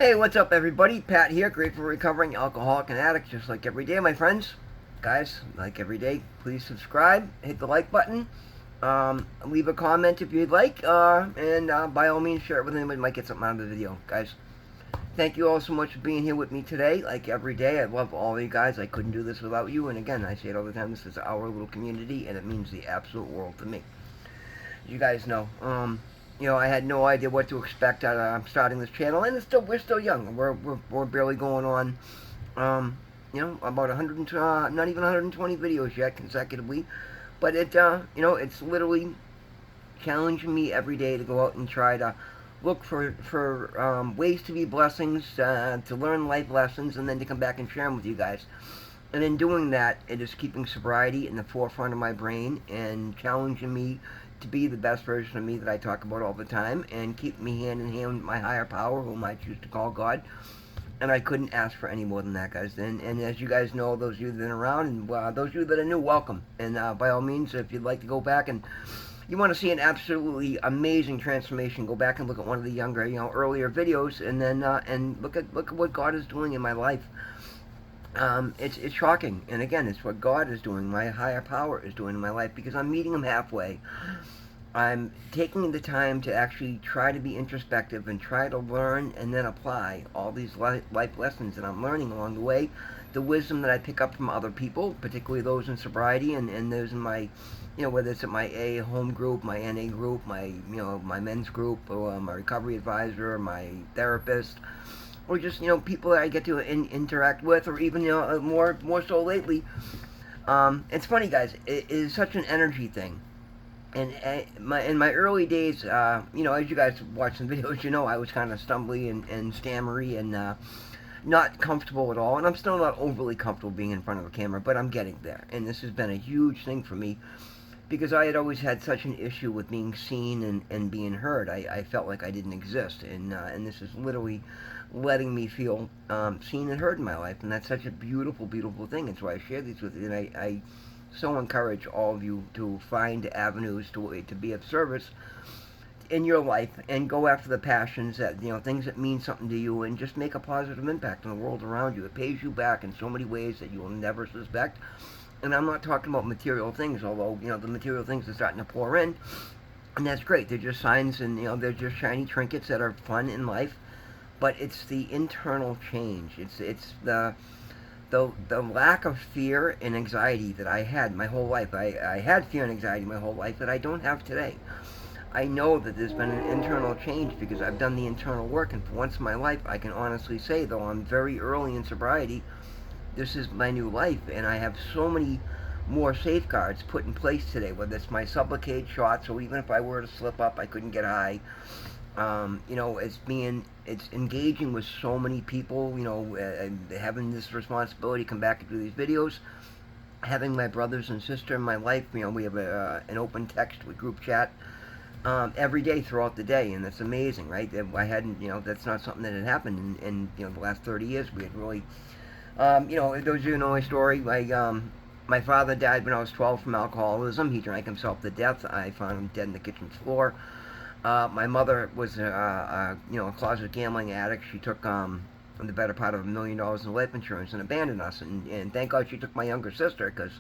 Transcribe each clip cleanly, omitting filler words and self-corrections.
Hey, what's up, everybody? Pat here, grateful recovering alcoholic and addict, just like every day, my friends. Guys, like every day, please subscribe, hit the like button, leave a comment if you'd like, and by all means, share it with anyone who might get something out of the video. Guys, thank you all so much for being here with me today, like every day. I love all of you guys. I couldn't do this without you, and again, I say it all the time, this is our little community, and it means the absolute world to me. You guys know. I had no idea what to expect. I'm starting this channel, and we're still young. We're barely going on, about 100, not even 120 videos yet consecutively. But it's literally challenging me every day to go out and try to look for ways to be blessings, to learn life lessons, and then to come back and share them with you guys. And in doing that, it is keeping sobriety in the forefront of my brain and challenging me to be the best version of me that I talk about all the time, and keep me hand in hand with my higher power, whom I choose to call God. And I couldn't ask for any more than that, guys. And as you guys know, those of you that have been around, and those of you that are new, welcome. And by all means, if you'd like to go back and you want to see an absolutely amazing transformation, go back and look at one of the younger, earlier videos, and then and look at what God is doing in my life. It's shocking, and again, it's what God is doing, my higher power is doing in my life, because I'm meeting Him halfway. I'm taking the time to actually try to be introspective and try to learn and then apply all these life lessons that I'm learning along the way, the wisdom that I pick up from other people, particularly those in sobriety, and those in my, whether it's at my A home group, my NA group, my men's group, or my recovery advisor, my therapist, or just people that I get to interact with, or even more so lately. It's funny, guys. It is such an energy thing. And in my early days, as you guys watch some videos, I was kind of stumbly and stammery and not comfortable at all. And I'm still not overly comfortable being in front of a camera, but I'm getting there. And this has been a huge thing for me, because I had always had such an issue with being seen and being heard. I felt like I didn't exist, and this is literally letting me feel seen and heard in my life, and that's such a beautiful, beautiful thing. And so I share these with you, and I so encourage all of you to find avenues to be of service in your life, and go after the passions that, things that mean something to you, and just make a positive impact on the world around you. It pays you back in so many ways that you will never suspect. And I'm not talking about material things, although, the material things are starting to pour in, and that's great. They're just signs, and, they're just shiny trinkets that are fun in life. But it's the internal change. It's the lack of fear and anxiety that I had my whole life. I had fear and anxiety my whole life that I don't have today. I know that there's been an internal change because I've done the internal work, and for once in my life, I can honestly say, though I'm very early in sobriety, this is my new life, and I have so many more safeguards put in place today, whether it's my Sublocade shot, so even if I were to slip up, I couldn't get high. It's engaging with so many people, having this responsibility to come back and do these videos, having my brothers and sister in my life. We have an open text with group chat every day throughout the day, and that's amazing, right? I hadn't, that's not something that had happened in the last 30 years. We had really, those of you who know my story, my father died when I was 12 from alcoholism. He drank himself to death. I found him dead on the kitchen floor. My mother was a closet gambling addict. She took the better part of $1 million in life insurance and abandoned us. And thank God she took my younger sister, because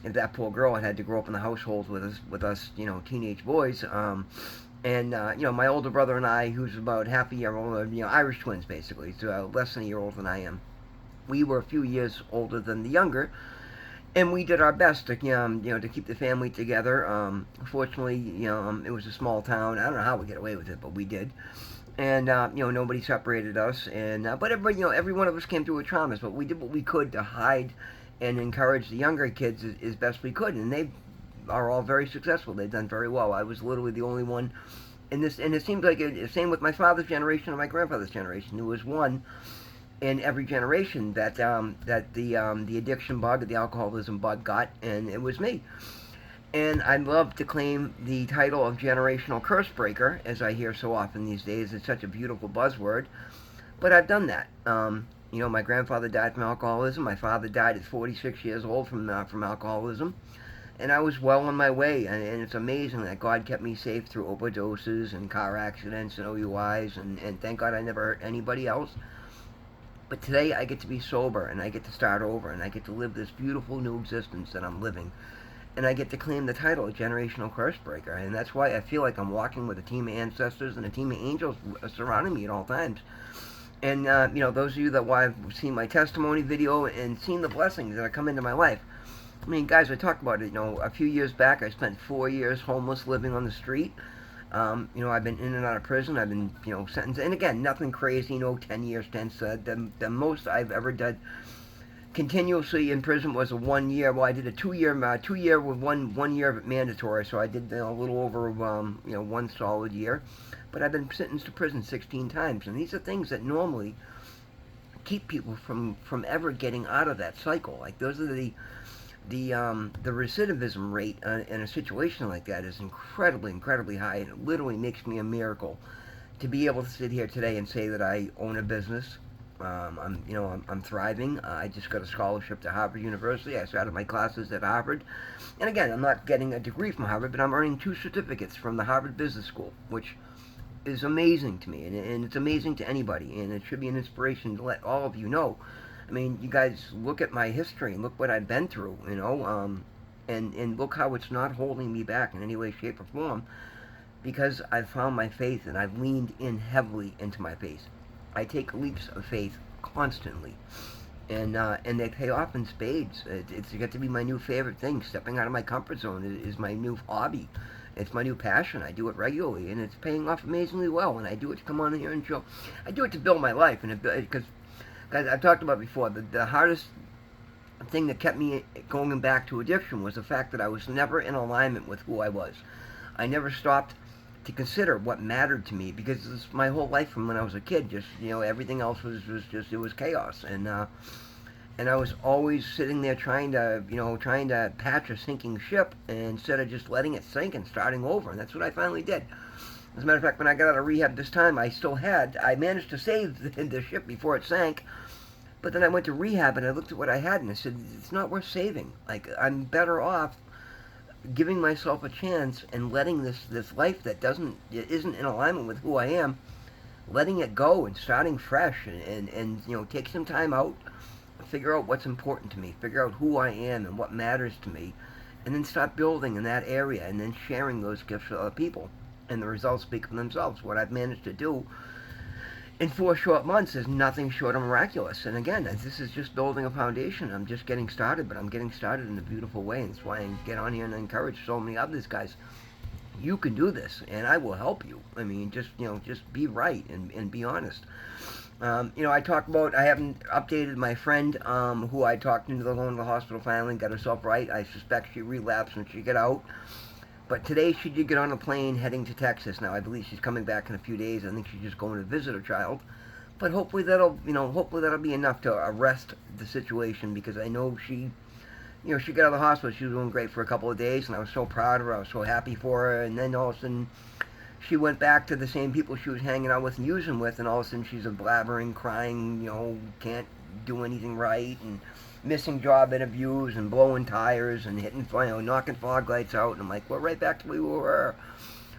if that poor girl had to grow up in the household with us teenage boys. My older brother and I, who's about half a year older, Irish twins basically, so less than a year older than I am. We were a few years older than the younger. And we did our best to, to keep the family together. Fortunately, it was a small town. I don't know how we get away with it, but we did. And nobody separated us. And but everybody, every one of us came through with traumas. But we did what we could to hide and encourage the younger kids as best we could. And they are all very successful. They've done very well. I was literally the only one in this. And it seems like the same with my father's generation and my grandfather's generation. There was one in every generation that the addiction bug, the alcoholism bug got, and it was me. And I'd love to claim the title of generational curse breaker, as I hear so often these days. It's such a beautiful buzzword, but I've done that. My grandfather died from alcoholism. My father died at 46 years old from alcoholism. and I was well on my way, and it's amazing that God kept me safe through overdoses and car accidents and OUIs, and thank God I never hurt anybody else. But today I get to be sober, and I get to start over, and I get to live this beautiful new existence that I'm living. And I get to claim the title of Generational Curse Breaker, and that's why I feel like I'm walking with a team of ancestors and a team of angels surrounding me at all times. And, those of you that have seen my testimony video and seen the blessings that have come into my life. I mean, guys, I talked about it, a few years back, I spent 4 years homeless living on the street. I've been in and out of prison. I've been, sentenced. And again, nothing crazy, 10 years, 10, the most I've ever done continuously in prison was a 1 year. Well, I did a 2 year, 2 year with 1 year of it mandatory, so I did a little over, 1 solid year. But I've been sentenced to prison 16 times, and these are things that normally keep people from ever getting out of that cycle. Like, those are the recidivism rate in a situation like that is incredibly high, and it literally makes me a miracle to be able to sit here today and say that I own a business. I'm thriving. I just got a scholarship to Harvard University. I started my classes at Harvard. And again, I'm not getting a degree from Harvard, but I'm earning 2 certificates from the Harvard Business School, which is amazing to me, and it's amazing to anybody, and it should be an inspiration to let all of you know. I mean, you guys look at my history and look what I've been through, and look how it's not holding me back in any way, shape, or form, because I've found my faith and I've leaned in heavily into my faith. I take leaps of faith constantly, and they pay off in spades. It's got to be my new favorite thing. Stepping out of my comfort zone is my new hobby. It's my new passion. I do it regularly, and it's paying off amazingly well. And I do it to come on here and show. I do it to build my life, and because, guys, I've talked about before, the hardest thing that kept me going back to addiction was the fact that I was never in alignment with who I was. I never stopped to consider what mattered to me, because it's my whole life from when I was a kid. Just everything else was just it was chaos, and I was always sitting there trying to patch a sinking ship instead of just letting it sink and starting over. And that's what I finally did. As a matter of fact, when I got out of rehab this time, I managed to save the ship before it sank. But then I went to rehab and I looked at what I had and I said, it's not worth saving. Like, I'm better off giving myself a chance and letting this life that isn't in alignment with who I am, letting it go and starting fresh, and take some time out, figure out what's important to me, figure out who I am and what matters to me, and then start building in that area, and then sharing those gifts with other people. And the results speak for themselves. What I've managed to do in 4 short months is nothing short of miraculous. And again, this is just building a foundation. I'm just getting started, but I'm getting started in a beautiful way, and that's why I get on here and encourage so many others, guys. You can do this, and I will help you. I mean, just be right and be honest. I talked about, I haven't updated my friend who I talked into going to the hospital finally, got herself right. I suspect she relapsed when she got out. But today she did get on a plane heading to Texas. Now I believe she's coming back in a few days. I think she's just going to visit her child. But hopefully that'll be enough to arrest the situation, because I know she got out of the hospital. She was doing great for a couple of days, and I was so proud of her. I was so happy for her. And then all of a sudden, she went back to the same people she was hanging out with and using with, and all of a sudden she's a blabbering, crying, can't do anything right, and missing job interviews, and blowing tires, and hitting, knocking fog lights out, and I'm like, we're right back to where we were.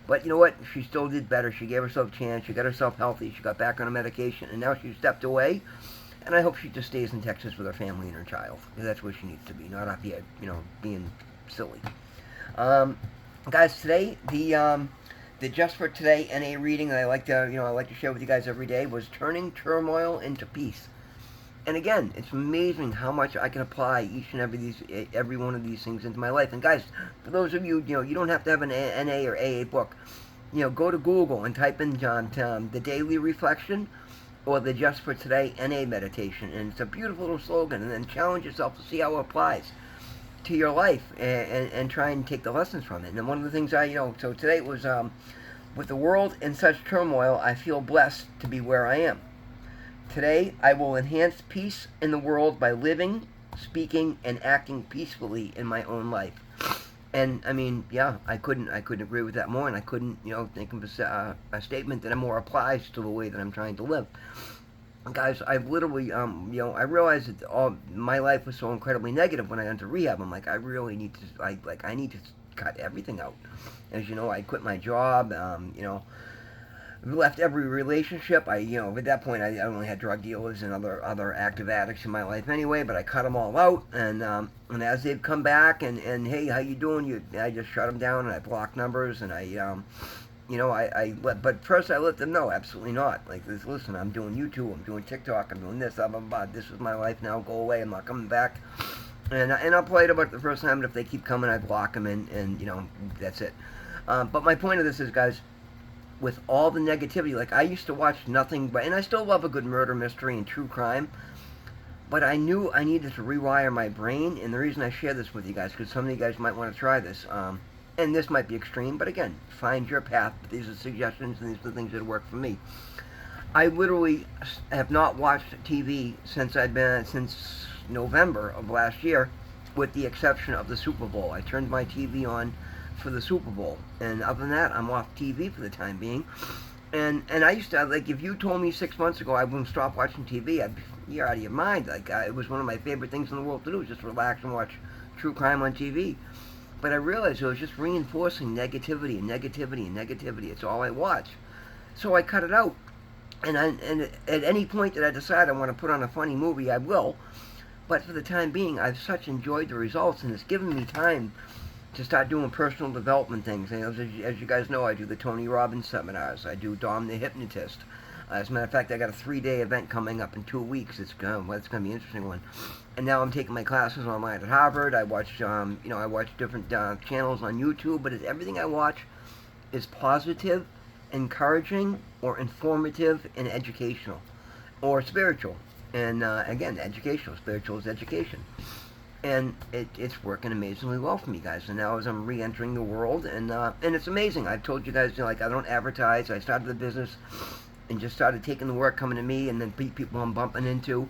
But you know what? She still did better. She gave herself a chance. She got herself healthy. She got back on her medication, and now she stepped away, and I hope she just stays in Texas with her family and her child, because that's where she needs to be, not up here, being silly. Guys, today, the Just for Today NA reading that I like to share with you guys every day was Turning Turmoil into Peace. And again, it's amazing how much I can apply each and every one of these things into my life. And guys, for those of you, you don't have to have an NA or AA book. Go to Google and type in the Daily Reflection or the Just for Today NA meditation. And it's a beautiful little slogan. And then challenge yourself to see how it applies to your life, and try and take the lessons from it. And one of the things so today it was, with the world in such turmoil, I feel blessed to be where I am. Today, I will enhance peace in the world by living, speaking, and acting peacefully in my own life. And I mean, yeah, I couldn't agree with that more, and I couldn't, think of a statement that more applies to the way that I'm trying to live. guys, I've literally, I realized that all my life was so incredibly negative when I went to rehab. I'm like, I really need to, I need to cut everything out. As you know, I quit my job. Left every relationship. At that point, I only had drug dealers and other active addicts in my life anyway. But I cut them all out, and as they've come back, and hey, how you doing? I just shut them down, and I block numbers, and but first I let them know, absolutely not. Like this, listen, I'm doing YouTube, I'm doing TikTok, I'm doing this, blah, blah, blah. This is my life now. Go away. I'm not coming back. And I'll play it about the first time, and if they keep coming, I block them, and that's it. But my point of this is, guys, with all the negativity, like I used to watch nothing but, and I still love a good murder mystery and true crime, but I knew I needed to rewire my brain, and the reason I share this with you guys, because some of you guys might want to try this, and this might be extreme, but again, find your path. These are suggestions, and these are the things that work for me. I literally have not watched TV since November of last year, with the exception of the Super Bowl. I turned my TV on for the Super Bowl, and other than that, I'm off TV for the time being. And I used to, like, if you told me 6 months ago I wouldn't stop watching TV, you're out of your mind. Like, it was one of my favorite things in the world to do, just relax and watch true crime on TV. But I realized it was just reinforcing negativity and negativity and negativity. It's all I watch. So I cut it out. And at any point that I decide I want to put on a funny movie, I will. But for the time being, I've such enjoyed the results, and it's given me time to start doing personal development things. And as you guys know, I do the Tony Robbins seminars. I do Dom the Hypnotist. As a matter of fact, I got a 3-day event coming up in 2 weeks. It's going to be an interesting one. And now I'm taking my classes online at Harvard. I watch, I watch different channels on YouTube. But everything I watch is positive, encouraging, or informative and educational, or spiritual. And again, educational. Spiritual is education. And it's working amazingly well for me, guys. And now as I'm re-entering the world, and it's amazing. I've told you guys, like, I don't advertise. I started the business and just started taking the work coming to me, and then people I'm bumping into,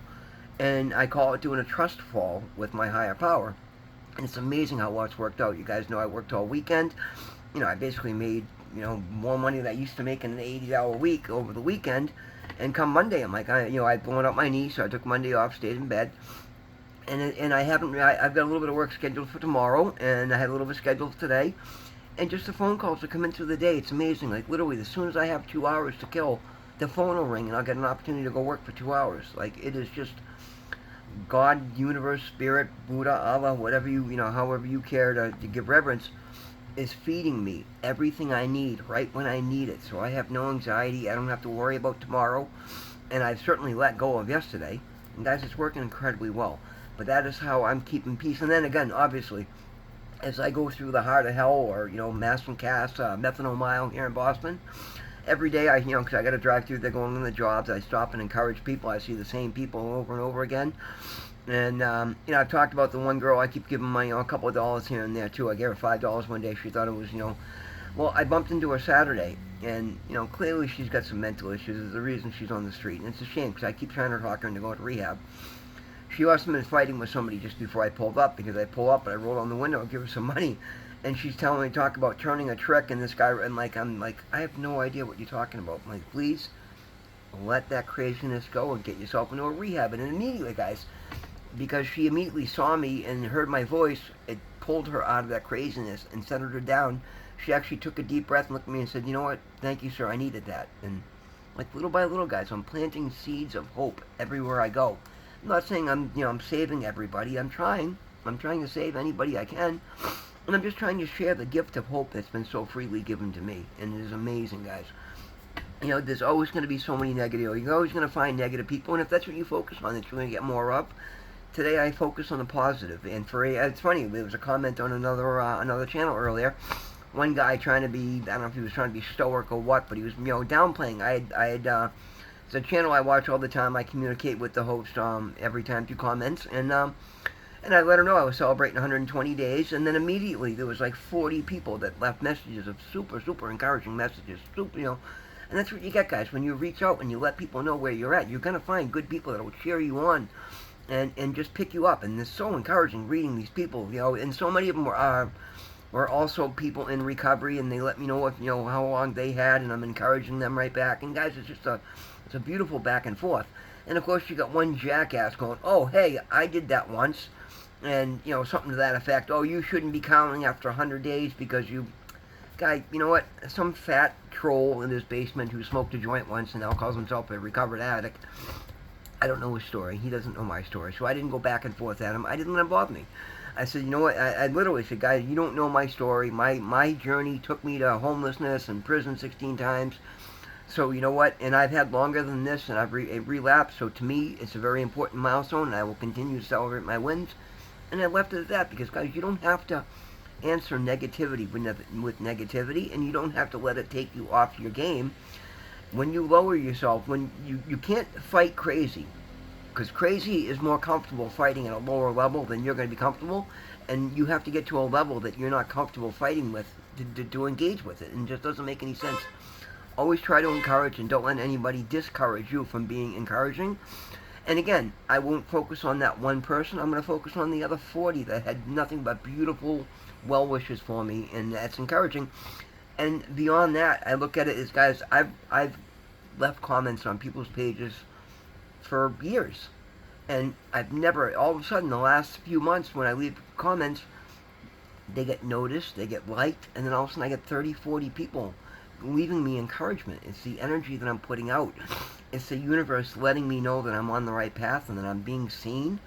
and I call it doing a trust fall with my higher power. And it's amazing how well it's worked out. You guys know I worked all weekend. I basically made more money than I used to make in an 80-hour week over the weekend. And come Monday, I'm like, I'd blown up my knee, so I took Monday off, stayed in bed. And I've got a little bit of work scheduled for tomorrow, and I had a little bit scheduled today. And just the phone calls that come in through the day, it's amazing. Like, literally, as soon as I have 2 hours to kill, the phone will ring, and I'll get an opportunity to go work for 2 hours. Like, it is just God, universe, spirit, Buddha, Allah, whatever however you care to give reverence, is feeding me everything I need right when I need it. So I have no anxiety. I don't have to worry about tomorrow. And I've certainly let go of yesterday. And guys, it's working incredibly well. But that is how I'm keeping peace. And then again, obviously, as I go through the heart of hell, or, Mass and Cass, Methanol Mile here in Boston, every day because I got to drive through, they're going on the jobs, I stop and encourage people. I see the same people over and over again. And, I've talked about the one girl I keep giving money, a couple of dollars here and there, too. I gave her $5 one day. She thought it was, well, I bumped into her Saturday. And, clearly she's got some mental issues. There's a reason she's on the street. And it's a shame, because I keep trying to talk her into going to rehab. She must have been fighting with somebody just before I pulled up, because I pull up and I roll down the window and give her some money. And she's telling me, talk about turning a trick, and this guy, and I'm like, I have no idea what you're talking about. I'm like, please, let that craziness go and get yourself into a rehab. And immediately, guys, because she immediately saw me and heard my voice, it pulled her out of that craziness and settled her down. She actually took a deep breath and looked at me and said, you know what, thank you, sir, I needed that. And like, little by little, guys, I'm planting seeds of hope everywhere I go. I'm not saying I'm saving everybody. I'm trying to save anybody I can. And I'm just trying to share the gift of hope that's been so freely given to me. And it is amazing, guys. There's always going to be so many negative. You're always going to find negative people. And if that's what you focus on, that you're going to get more of. Today I focus on the positive. And it's funny, there was a comment on another channel earlier. One guy trying to be, I don't know if he was trying to be stoic or what, but he was, downplaying. It's a channel I watch all the time. I communicate with the host every time through comments. And I let her know I was celebrating 120 days. And then immediately there was like 40 people that left messages of super, super encouraging messages. And that's what you get, guys. When you reach out and you let people know where you're at, you're going to find good people that will cheer you on and just pick you up. And it's so encouraging reading these people, and so many of them were also people in recovery, and they let me know how long they had, and I'm encouraging them right back. And guys, it's It's a beautiful back and forth. And of course, you got one jackass going, "Oh, hey, I did that once," and something to that effect. "Oh, you shouldn't be counting after 100 days because you." Guy, you know what? Some fat troll in his basement who smoked a joint once and now calls himself a recovered addict. I don't know his story. He doesn't know my story. So I didn't go back and forth at him. I didn't let him bother me. I said, you know what? I literally said, guys, you don't know my story. My journey took me to homelessness and prison 16 times. So you know what? And I've had longer than this, and I've relapsed. So to me, it's a very important milestone, and I will continue to celebrate my wins. And I left it at that because, guys, you don't have to answer negativity with negativity, and you don't have to let it take you off your game. When you lower yourself, when you can't fight crazy, because crazy is more comfortable fighting at a lower level than you're going to be comfortable, and you have to get to a level that you're not comfortable fighting with to engage with it, and it just doesn't make any sense. Always try to encourage, and don't let anybody discourage you from being encouraging. And again, I won't focus on that one person. I'm going to focus on the other 40 that had nothing but beautiful well wishes for me, and that's encouraging. And beyond that, I look at it as, guys, I've left comments on people's pages for years, and I've never, all of a sudden, the last few months, when I leave comments, they get noticed, they get liked, and then all of a sudden I get 30, 40 people leaving me encouragement. It's the energy that I'm putting out. It's the universe letting me know that I'm on the right path and that I'm being seen,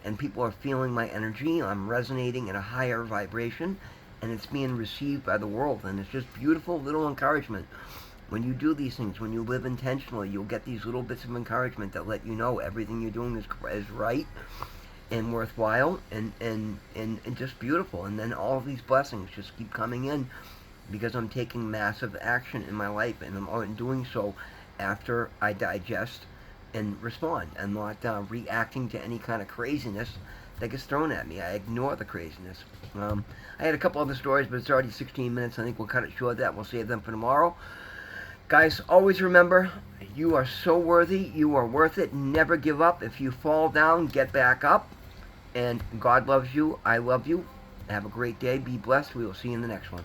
and people are feeling my energy. I'm resonating in a higher vibration, and it's being received by the world, and it's just beautiful little encouragement. When you do these things, when you live intentionally, you'll get these little bits of encouragement that let you know everything you're doing is right and worthwhile and just beautiful. And then all of these blessings just keep coming in because I'm taking massive action in my life, and I'm doing so after I digest and respond. I'm not reacting to any kind of craziness that gets thrown at me. I ignore the craziness. I had a couple other stories, but it's already 16 minutes. I think we'll cut it short. That we'll save them for tomorrow. Guys, always remember, you are so worthy. You are worth it. Never give up. If you fall down, get back up. And God loves you. I love you. Have a great day. Be blessed. We will see you in the next one.